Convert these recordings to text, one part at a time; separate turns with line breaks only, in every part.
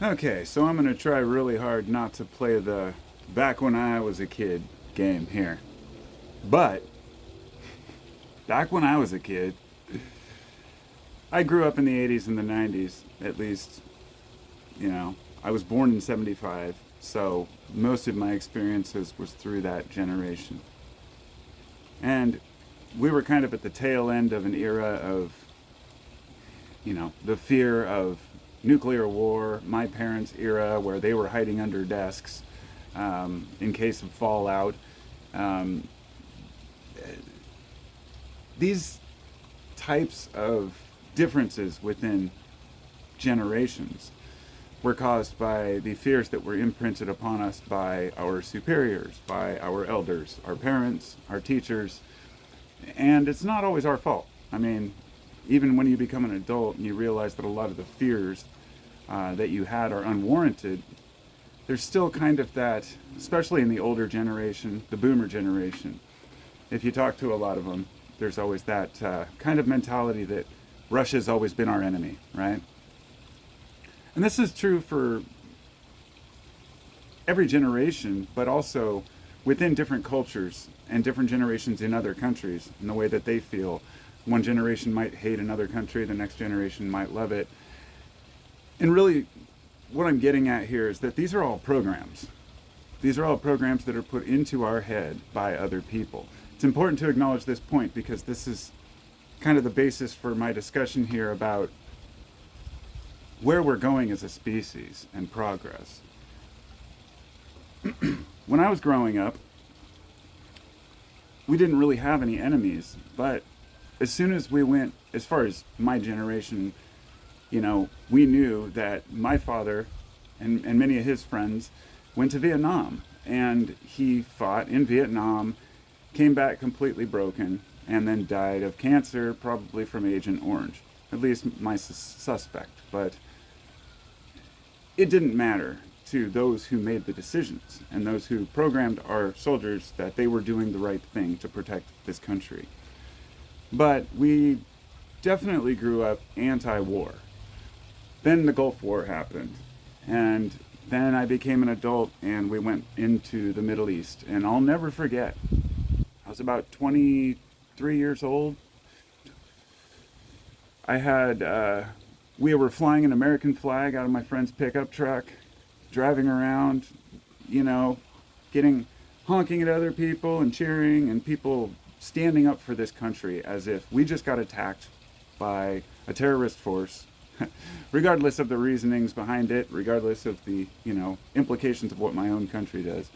Okay, so I'm gonna try really hard not to play the back when I was a kid game here. But back when I was a kid, I grew up in the 80s and the 90s, at least, you know. I was born in 75, so most of my experiences was through that generation. And we were kind of at the tail end of an era of, the fear of nuclear war, my parents' era where they were hiding under desks in case of fallout. Um, these types of differences within generations were caused by the fears that were imprinted upon us by our superiors, by our elders, our parents, our teachers, and it's not always our fault. I mean, even when you become an adult and you realize that a lot of the fears that you had are unwarranted, there's still kind of that, especially in the older generation, the boomer generation. If you talk to a lot of them, there's always that kind of mentality that Russia's always been our enemy, right? And this is true for every generation, but also within different cultures and different generations in other countries in the way that they feel. One generation might hate another country, the next generation might love it. And really, what I'm getting at here is that these are all programs. These are all programs that are put into our head by other people. It's important to acknowledge this point because this is kind of the basis for my discussion here about where we're going as a species and progress. When I was growing up, we didn't really have any enemies, but as soon as we went, as far as my generation, we knew that my father and many of his friends went to Vietnam, and he fought in Vietnam, came back completely broken, and then died of cancer, probably from Agent Orange. At least my suspect. But it didn't matter to those who made the decisions and those who programmed our soldiers that they were doing the right thing to protect this country. But we definitely grew up anti-war. Then the Gulf War happened, and then I became an adult and we went into the Middle East. And I'll never forget, I was about 23 years old. I had, we were flying an American flag out of my friend's pickup truck, driving around, getting, honking at other people and cheering, and people standing up for this country as if we just got attacked by a terrorist force, regardless of the reasonings behind it, regardless of the, implications of what my own country does.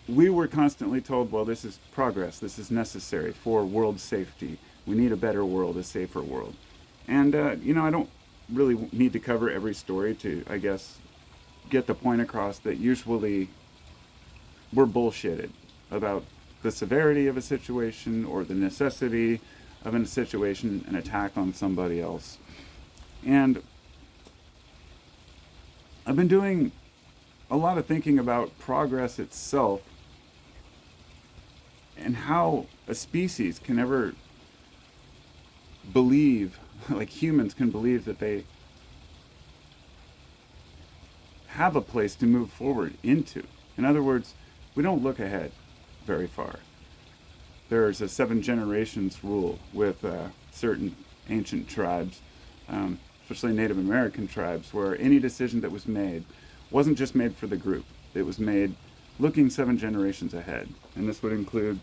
We were constantly told, well, this is progress, this is necessary for world safety. We need a better world, a safer world. And, I don't really need to cover every story to, I guess, get the point across that usually we're bullshitted about the severity of a situation or the necessity of a situation, an attack on somebody else. And I've been doing a lot of thinking about progress itself and how a species can ever believe, like humans can believe, that they have a place to move forward into. In other words, we don't look ahead very far. There's a 7 generations rule with certain ancient tribes, especially Native American tribes, where any decision that was made wasn't just made for the group. It was made looking 7 generations ahead. And this would include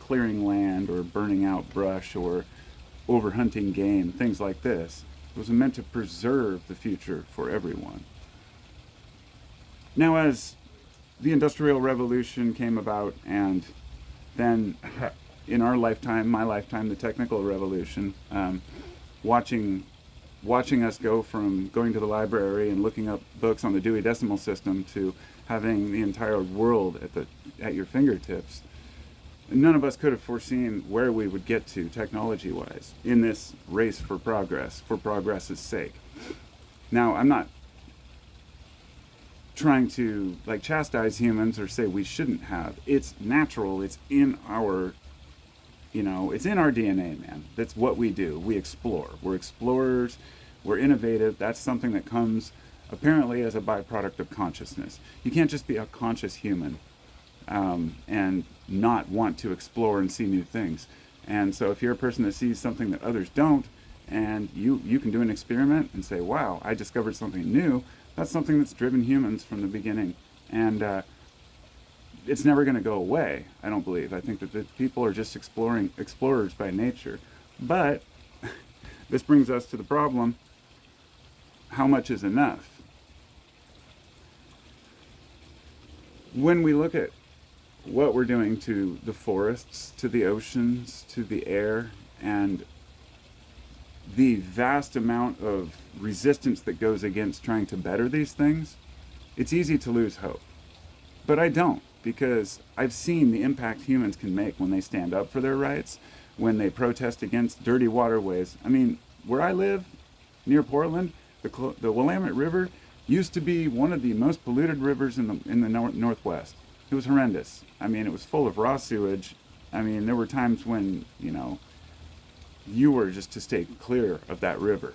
clearing land or burning out brush or overhunting game, things like this. It was meant to preserve the future for everyone. Now, as the Industrial Revolution came about, and then in our lifetime, my lifetime, the Technical Revolution, watching us go from going to the library and looking up books on the Dewey Decimal System to having the entire world at your fingertips, none of us could have foreseen where we would get to technology-wise in this race for progress's sake. Now, I'm not trying to chastise humans or say we shouldn't have. It's natural. It's in our, it's in our DNA, man. That's what we do. We explore. We're explorers. we're innovative. That's something that comes apparently as a byproduct of consciousness. You can't just be a conscious human and not want to explore and see new things. And so if you're a person that sees something that others don't, and you can do an experiment and say, wow, I discovered something new, that's something that's driven humans from the beginning. And it's never going to go away, I don't believe. I think that the people are just explorers by nature. But this brings us to the problem, how much is enough? When we look at what we're doing to the forests, to the oceans, to the air, and the vast amount of resistance that goes against trying to better these things, it's easy to lose hope. But I don't, because I've seen the impact humans can make when they stand up for their rights, when they protest against dirty waterways. I mean, where I live, near Portland, the Willamette River used to be one of the most polluted rivers in the Northwest. It was horrendous. I mean, it was full of raw sewage. I mean, there were times when, you were just to stay clear of that river.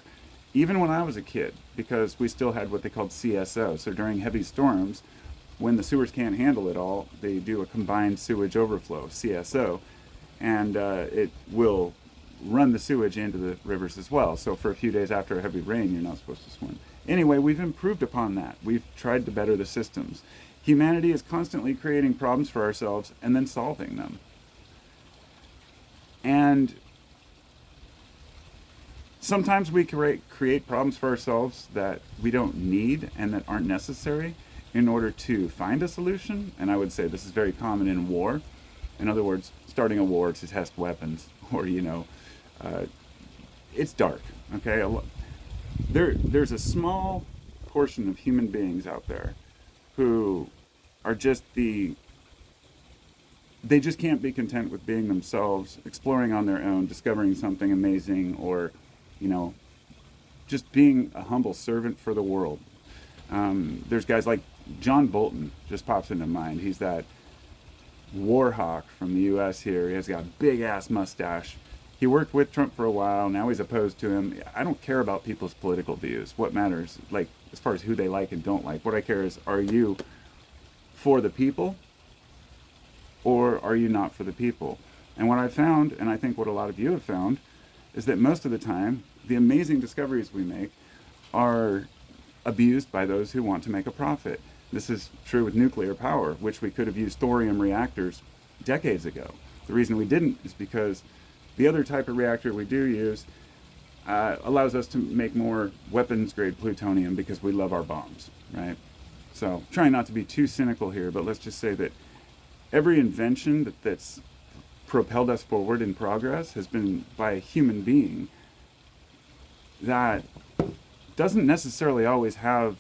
Even when I was a kid, because we still had what they called CSO. So during heavy storms, when the sewers can't handle it all, they do a combined sewage overflow, CSO, and it will run the sewage into the rivers as well. So for a few days after a heavy rain, you're not supposed to swim. Anyway, we've improved upon that. We've tried to better the systems. Humanity is constantly creating problems for ourselves and then solving them. And sometimes we create problems for ourselves that we don't need and that aren't necessary in order to find a solution. And I would say this is very common in war. In other words, starting a war to test weapons, or, it's dark, okay? There's a small portion of human beings out there who are they just can't be content with being themselves, exploring on their own, discovering something amazing, or, just being a humble servant for the world. There's guys like John Bolton, just pops into mind. He's that war hawk from the U.S. here. He has got a big-ass mustache. He worked with Trump for a while. Now he's opposed to him. I don't care about people's political views. What matters, as far as who they like and don't like, what I care is, are you for the people, or are you not for the people? And what I found, and I think what a lot of you have found, is that most of the time, the amazing discoveries we make are abused by those who want to make a profit. This is true with nuclear power, which we could have used thorium reactors decades ago. The reason we didn't is because the other type of reactor we do use allows us to make more weapons-grade plutonium because we love our bombs, right? So, trying not to be too cynical here, but let's just say that every invention that's propelled us forward in progress has been by a human being that doesn't necessarily always have,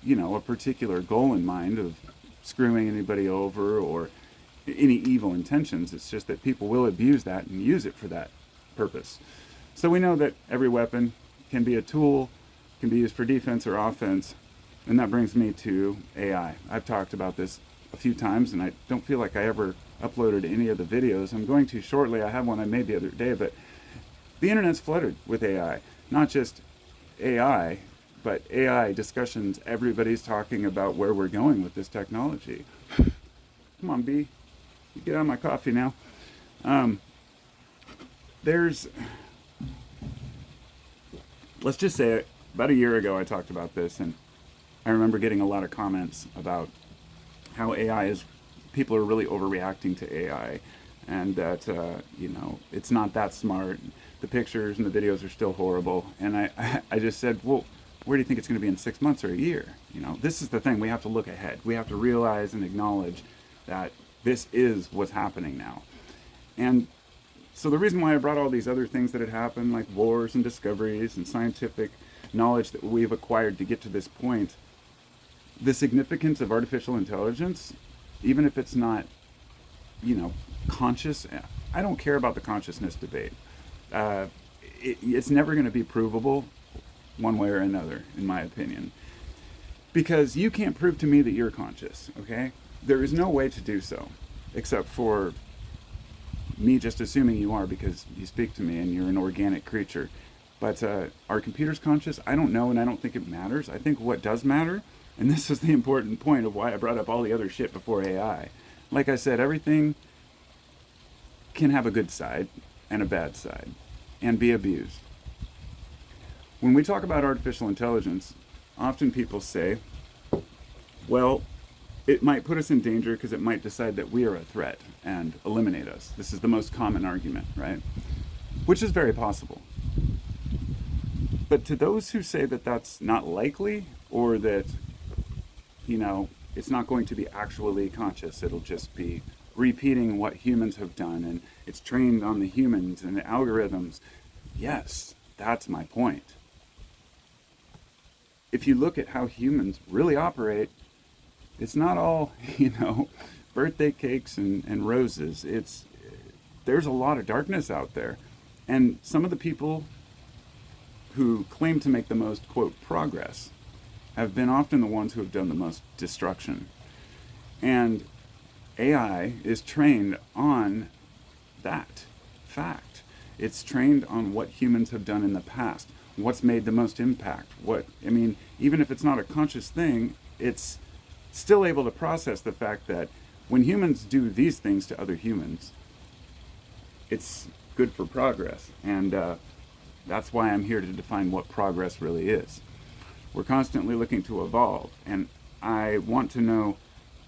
a particular goal in mind of screwing anybody over or any evil intentions. It's just that people will abuse that and use it for that purpose. So we know that every weapon can be a tool, can be used for defense or offense, and that brings me to AI. I've talked about this a few times, and I don't feel like I ever uploaded any of the videos. I'm going to shortly. I have one I made the other day, but the internet's flooded with AI. Not just AI, but AI discussions. Everybody's talking about where we're going with this technology. Come on, B. You get on my coffee now. Let's just say about a year ago I talked about this, and I remember getting a lot of comments about how people are really overreacting to AI, and that, it's not that smart. The pictures and the videos are still horrible. And I just said, well, where do you think it's going to be in 6 months or a year? This is the thing. We have to look ahead. We have to realize and acknowledge that this is what's happening now. And so the reason why I brought all these other things that had happened, like wars and discoveries and scientific knowledge that we've acquired to get to this point, the significance of artificial intelligence, even if it's not, conscious, I don't care about the consciousness debate. It's never going to be provable one way or another, in my opinion. Because you can't prove to me that you're conscious, okay? There is no way to do so, except for me just assuming you are because you speak to me and you're an organic creature. But are computers conscious? I don't know, and I don't think it matters. I think what does matter, and this is the important point of why I brought up all the other shit before AI. Like I said, everything can have a good side and a bad side and be abused. When we talk about artificial intelligence, often people say, well, it might put us in danger because it might decide that we are a threat and eliminate us. This is the most common argument, right? Which is very possible. But to those who say that that's not likely, or that, it's not going to be actually conscious, it'll just be repeating what humans have done and it's trained on the humans and the algorithms, yes, that's my point. If you look at how humans really operate, it's not all, birthday cakes and roses. There's a lot of darkness out there. And some of the people who claim to make the most, quote, progress have been often the ones who have done the most destruction. And AI is trained on that fact. It's trained on what humans have done in the past, what's made the most impact. Even if it's not a conscious thing, it's still able to process the fact that when humans do these things to other humans, it's good for progress. And that's why I'm here to define what progress really is. We're constantly looking to evolve, and I want to know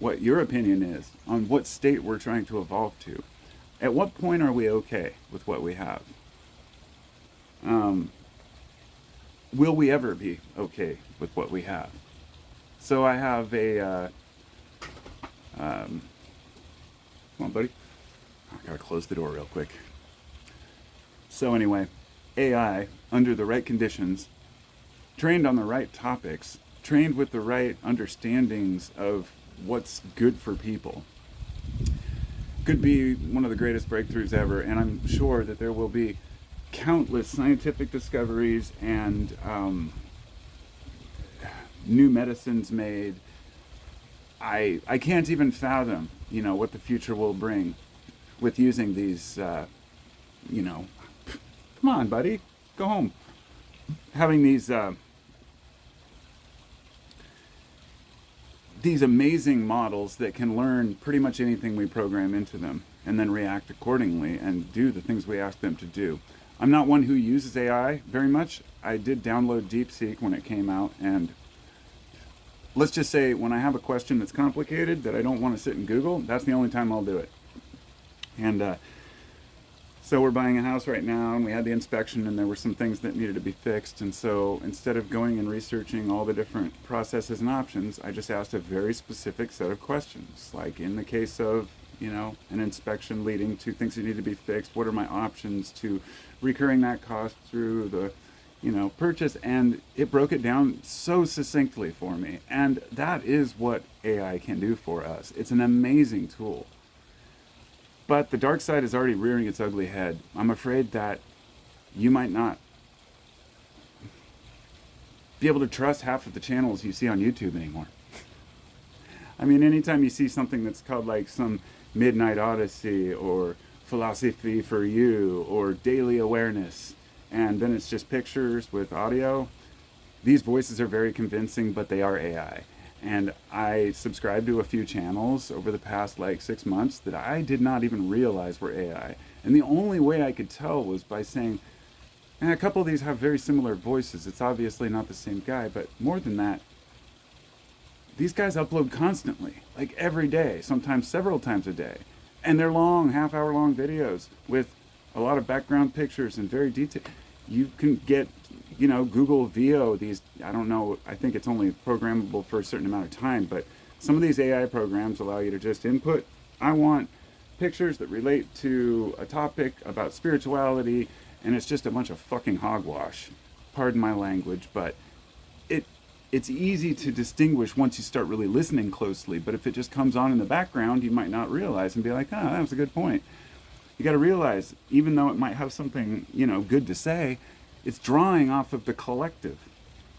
what your opinion is on what state we're trying to evolve to. At what point are we okay with what we have? Will we ever be okay with what we have? So I have a, come on, buddy. I gotta close the door real quick. So anyway, AI, under the right conditions, trained on the right topics, trained with the right understandings of what's good for people, could be one of the greatest breakthroughs ever. And I'm sure that there will be countless scientific discoveries and new medicines made. I can't even fathom, what the future will bring with using these, come on, buddy, go home. Having these amazing models that can learn pretty much anything we program into them and then react accordingly and do the things we ask them to do. I'm not one who uses AI very much. I did download DeepSeek when it came out, and let's just say when I have a question that's complicated that I don't want to sit and Google, that's the only time I'll do it. And so we're buying a house right now, and we had the inspection, and there were some things that needed to be fixed. And so instead of going and researching all the different processes and options, I just asked a very specific set of questions. Like in the case of, an inspection leading to things that need to be fixed, what are my options to recurring that cost through the, purchase? And it broke it down so succinctly for me. And that is what AI can do for us. It's an amazing tool. But the dark side is already rearing its ugly head. I'm afraid that you might not be able to trust half of the channels you see on YouTube anymore. Anytime you see something that's called like some Midnight Odyssey or Philosophy for You or Daily Awareness, and then it's just pictures with audio, these voices are very convincing, but they are AI. And I subscribed to a few channels over the past 6 months that I did not even realize were AI. And the only way I could tell was by saying, a couple of these have very similar voices. It's obviously not the same guy, but more than that, these guys upload constantly, every day, sometimes several times a day. And they're long, half-hour long videos with a lot of background pictures and very detailed. You can get, Google VO, these, I don't know, I think it's only programmable for a certain amount of time, but some of these AI programs allow you to just input, I want pictures that relate to a topic about spirituality, and it's just a bunch of fucking hogwash. Pardon my language, but it's easy to distinguish once you start really listening closely, but if it just comes on in the background, you might not realize and be like, that was a good point. You got to realize, even though it might have something, good to say, it's drawing off of the collective.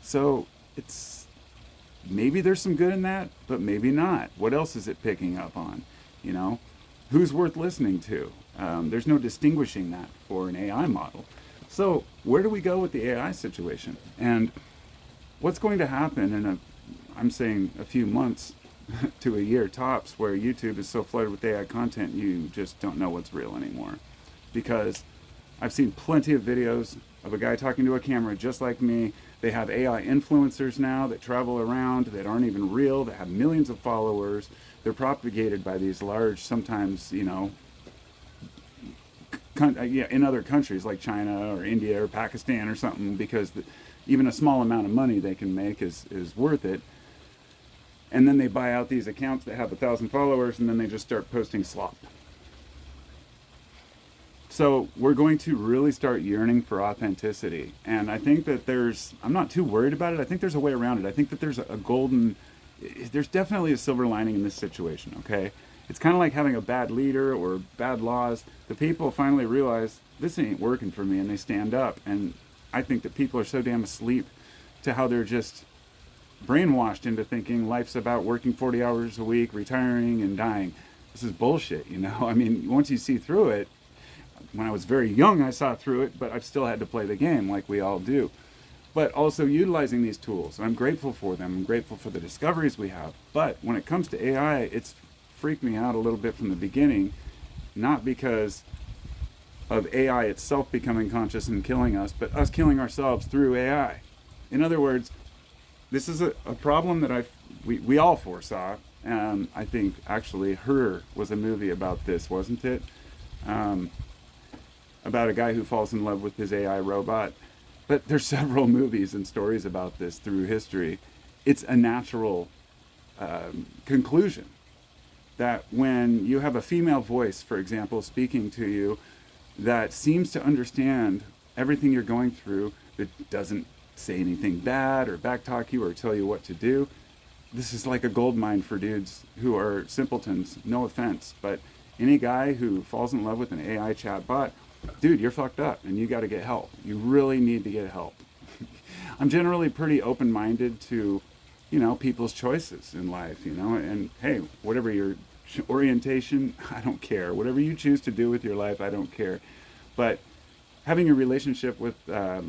So it's, maybe there's some good in that, but maybe not. What else is it picking up on? Who's worth listening to? There's no distinguishing that for an AI model. So where do we go with the AI situation? And what's going to happen in I'm saying a few months to a year tops, where YouTube is so flooded with AI content, you just don't know what's real anymore. Because I've seen plenty of videos of a guy talking to a camera just like me. They have AI influencers now that travel around that aren't even real, that have millions of followers. They're propagated by these large, sometimes, in other countries like China or India or Pakistan or something, because even a small amount of money they can make is worth it. And then they buy out these accounts that have 1,000 followers, and then they just start posting slop. So we're going to really start yearning for authenticity. And I think that I'm not too worried about it. I think there's a way around it. I think that there's definitely a silver lining in this situation, okay? It's kind of like having a bad leader or bad laws. The people finally realize this ain't working for me, and they stand up. And I think that people are so damn asleep to how they're just brainwashed into thinking life's about working 40 hours a week, retiring, and dying. This is bullshit, I mean, once you see through it, when I was very young, I saw through it, but I've still had to play the game like we all do. But also utilizing these tools. I'm grateful for them. I'm grateful for the discoveries we have. But when it comes to AI, it's freaked me out a little bit from the beginning, not because of AI itself becoming conscious and killing us, but us killing ourselves through AI. In other words, this is a problem that we all foresaw. I think actually Her was a movie about this, wasn't it? About a guy who falls in love with his AI robot. But there's several movies and stories about this through history. It's a natural conclusion that when you have a female voice, for example, speaking to you, that seems to understand everything you're going through, that doesn't say anything bad or backtalk you or tell you what to do, this is like a gold mine for dudes who are simpletons, no offense. But any guy who falls in love with an AI chatbot, dude, you're fucked up and you got to get help. You really need to get help. I'm generally pretty open-minded to, people's choices in life, and hey, whatever your orientation, I don't care. Whatever you choose to do with your life, I don't care. But having a relationship with AI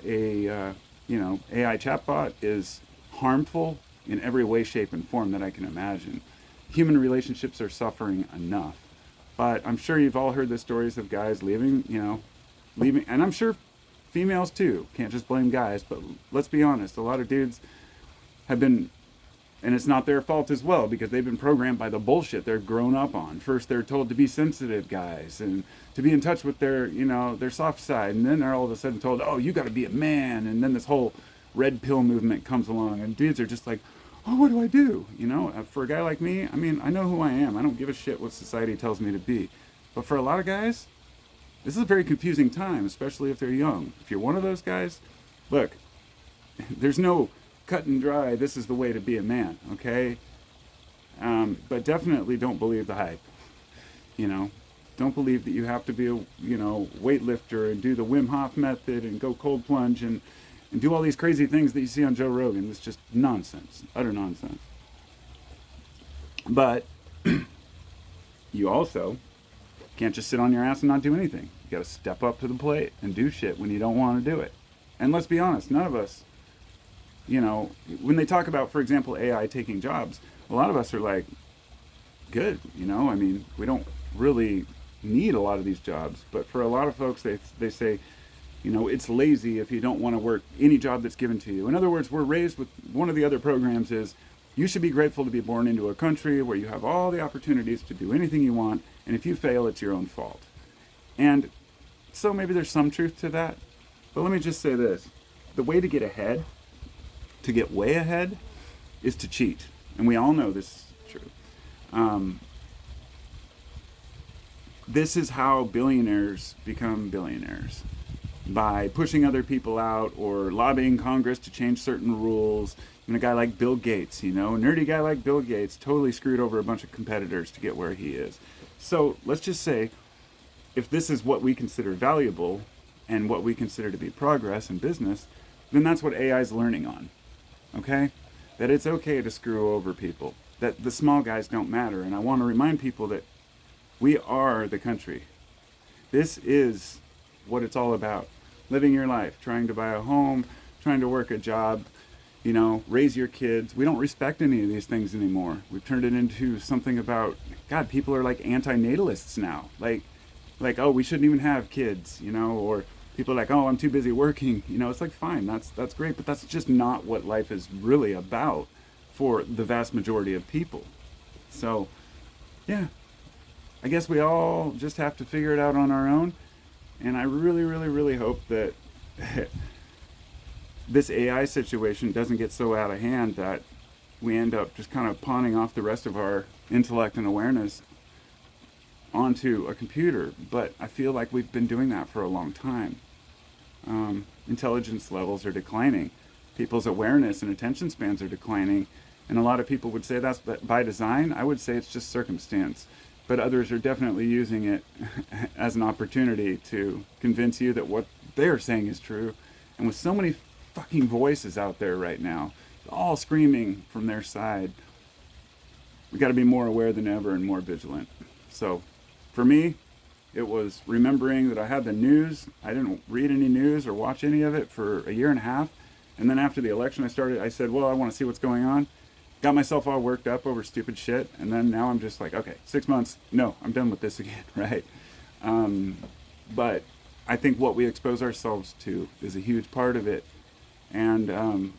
chatbot is harmful in every way, shape, and form that I can imagine. Human relationships are suffering enough. But I'm sure you've all heard the stories of guys leaving, and I'm sure females too. Can't just blame guys, but let's be honest, a lot of dudes have been, and it's not their fault as well, because they've been programmed by the bullshit they're grown up on. First they're told to be sensitive guys and to be in touch with their soft side, and then they're all of a sudden told, oh, you got to be a man, and then this whole red pill movement comes along, and dudes are just like, oh, what do I do? For a guy like me, I mean, I know who I am. I don't give a shit what society tells me to be. But for a lot of guys, this is a very confusing time, especially if they're young. If you're one of those guys, look, there's no cut and dry, this is the way to be a man, okay? But definitely don't believe the hype. Don't believe that you have to be a, weightlifter and do the Wim Hof method and go cold plunge and do all these crazy things that you see on Joe Rogan. It's just nonsense, utter nonsense. But you also can't just sit on your ass and not do anything. You got to step up to the plate and do shit when you don't want to do it. And let's be honest, none of us, when they talk about, for example, AI taking jobs, a lot of us are like, good, I mean, we don't really need a lot of these jobs. But for a lot of folks, they say, it's lazy if you don't want to work any job that's given to you. In other words, we're raised with, one of the other programs is, you should be grateful to be born into a country where you have all the opportunities to do anything you want, and if you fail, it's your own fault. And so maybe there's some truth to that, but let me just say this. The way to get ahead, to get way ahead, is to cheat. And we all know this is true. This is how billionaires become billionaires. By pushing other people out or lobbying Congress to change certain rules. And a guy like Bill Gates, a nerdy guy like Bill Gates totally screwed over a bunch of competitors to get where he is. So let's just say, if this is what we consider valuable and what we consider to be progress in business, then that's what AI is learning on, okay? That it's okay to screw over people, that the small guys don't matter. And I want to remind people that we are the country. This is what it's all about. Living your life, trying to buy a home, trying to work a job, you know, raise your kids. We don't respect any of these things anymore. We've turned it into something about, God, people are like anti-natalists now. Like, oh, we shouldn't even have kids, you know, or people are like, oh, I'm too busy working. You know, it's like, fine, that's great, but that's just not what life is really about for the vast majority of people. So, yeah, I guess we all just have to figure it out on our own. And I really, really, really hope that this AI situation doesn't get so out of hand that we end up just kind of pawning off the rest of our intellect and awareness onto a computer. But I feel like we've been doing that for a long time. Intelligence levels are declining. People's awareness and attention spans are declining. And a lot of people would say that's by design. I would say it's just circumstance. But others are definitely using it as an opportunity to convince you that what they're saying is true. And with so many fucking voices out there right now, all screaming from their side, we got to be more aware than ever and more vigilant. So for me, it was remembering that I had the news. I didn't read any news or watch any of it for a year and a half. And then after the election, I said, well, I want to see what's going on. Got myself all worked up over stupid shit. And then now I'm just like, okay, 6 months. No, I'm done with this again, right? But I think what we expose ourselves to is a huge part of it. And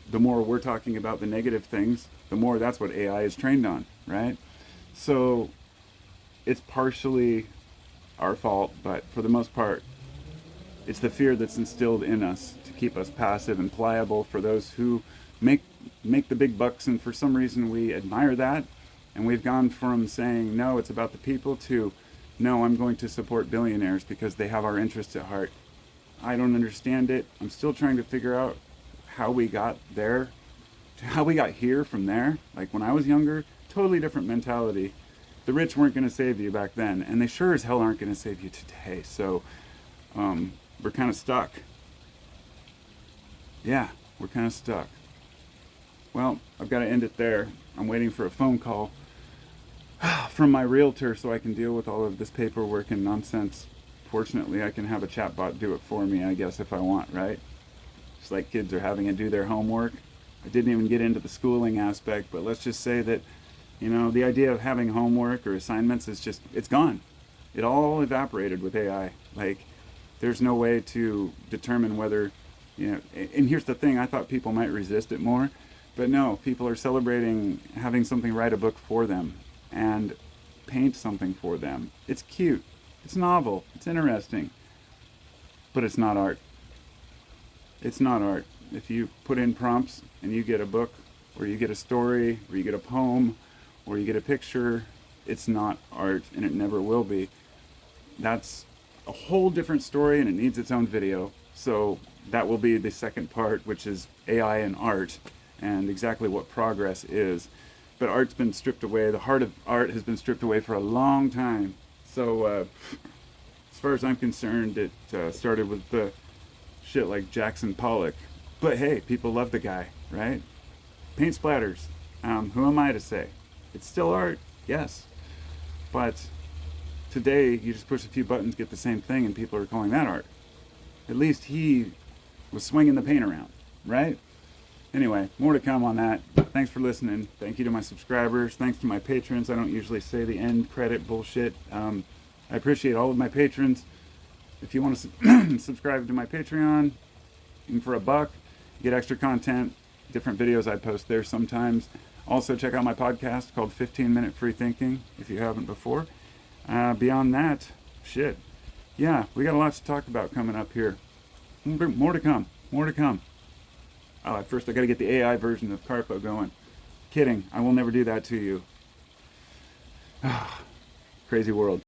the more we're talking about the negative things, the more that's what AI is trained on, right? So it's partially our fault, but for the most part, it's the fear that's instilled in us to keep us passive and pliable for those who make the big bucks, and for some reason we admire that. And we've gone from saying, no, it's about the people, to, no, I'm going to support billionaires because they have our interests at heart. I don't understand it. I'm still trying to figure out how we got there, how we got here from there. Like when I was younger, totally different mentality. The rich weren't going to save you back then, and they sure as hell aren't going to save you today. So we're kind of stuck. Yeah, we're kind of stuck. Well, I've got to end it there. I'm waiting for a phone call from my realtor so I can deal with all of this paperwork and nonsense. Fortunately, I can have a chatbot do it for me, I guess, if I want, right? Just like kids are having to do their homework. I didn't even get into the schooling aspect, but let's just say that, you know, the idea of having homework or assignments is just, it's gone. It all evaporated with AI. Like, there's no way to determine whether, you know, and here's the thing, I thought people might resist it more, but no, people are celebrating having something write a book for them and paint something for them. It's cute, it's novel, it's interesting, but it's not art. It's not art. If you put in prompts and you get a book, or you get a story, or you get a poem, or you get a picture, it's not art, and it never will be. That's a whole different story, and it needs its own video. So that will be the second part, which is AI and art, and exactly what progress is. But art's been stripped away. The heart of art has been stripped away for a long time. So as far as I'm concerned, it started with the shit like Jackson Pollock. But hey, people love the guy, right? Paint splatters. Who am I to say? It's still art, yes. But today, you just push a few buttons, get the same thing, and people are calling that art. At least he was swinging the paint around, right? Anyway, more to come on that. Thanks for listening. Thank you to my subscribers. Thanks to my patrons. I don't usually say the end credit bullshit. I appreciate all of my patrons. If you want to subscribe to my Patreon, even for $1, you get extra content, different videos I post there sometimes. Also, check out my podcast called 15 Minute Free Thinking, if you haven't before. Beyond that, shit. Yeah, we got a lot to talk about coming up here. More to come. More to come. Oh, first I got to get the AI version of Carpo going. Kidding. I will never do that to you. Crazy world.